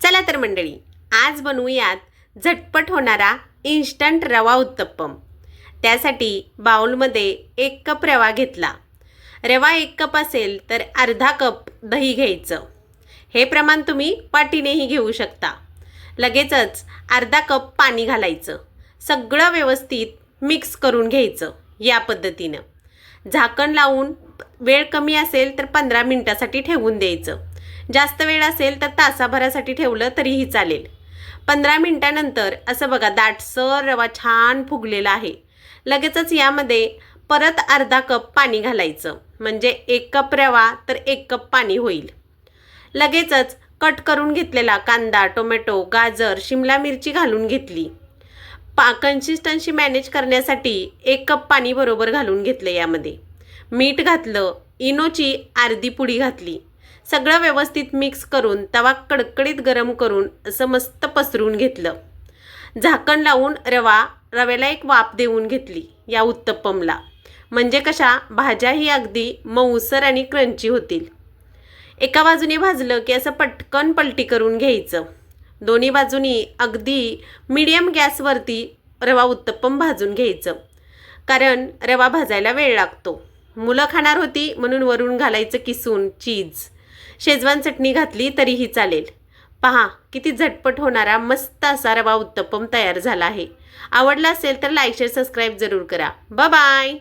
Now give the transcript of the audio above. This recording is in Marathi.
चला तर मंडळी, आज बनवूयात झटपट होणारा इन्स्टंट रवा उत्तप्पम। त्यासाठी बाउलमध्ये 1 कप रवा घेतला। रवा 1 कप असेल तर अर्धा कप दही घ्यायचं। हे प्रमाण तुम्ही वाटीनेही घेऊ शकता। लगेचच अर्धा कप पाणी घालायचं। सगळं व्यवस्थित मिक्स करून घ्यायचं या पद्धतीनं। झाकण लावून वेळ कमी असेल तर 15 मिनिटासाठी ठेवून द्यायचं। जास्त वेळ असेल तर तासाभरासाठी ठेवलं तरीही चालेल। 15 मिनिटानंतर असं बघा दाटसर रवा छान फुगलेला आहे। लगेचच यामध्ये परत अर्धा कप पाणी घालायचं, म्हणजे 1 कप रवा तर 1 कप पाणी होईल। लगेचच कट करून घेतलेला कांदा, टोमॅटो, गाजर, शिमला मिरची घालून घेतली। कन्सिस्टन्सी मॅनेज करण्यासाठी 1 कप पाणी बरोबर घालून घेतलं। यामध्ये मीठ घातलं, इनोची अर्धी पुडी घातली। सगळं व्यवस्थित मिक्स करून तवा कडकडीत गरम करून असं मस्त पसरून घेतलं। झाकण लावून रव्याला एक वाफ देऊन घेतली या उत्तप्पमला, म्हणजे कशा भाज्याही अगदी मऊसर आणि क्रंची होतील। एका बाजूने भाजलं की असं पटकन पलटी करून घ्यायचं। दोन्ही बाजूनी अगदी मीडियम गॅसवरती रवा उत्तप्पम भाजून घ्यायचं, कारण रवा भाजायला वेळ लागतो। मुलं खाणार होती म्हणून वरून घालायचं किसून चीज। शेजवान चटणी घातली तरीही चालेल। पहा किती झटपट होणारा मस्त असा रवा उत्तप्पम तयार झाला आहे। आवडला असेल तर लाईक शेअर सबस्क्राईब जरूर करा। Bye bye.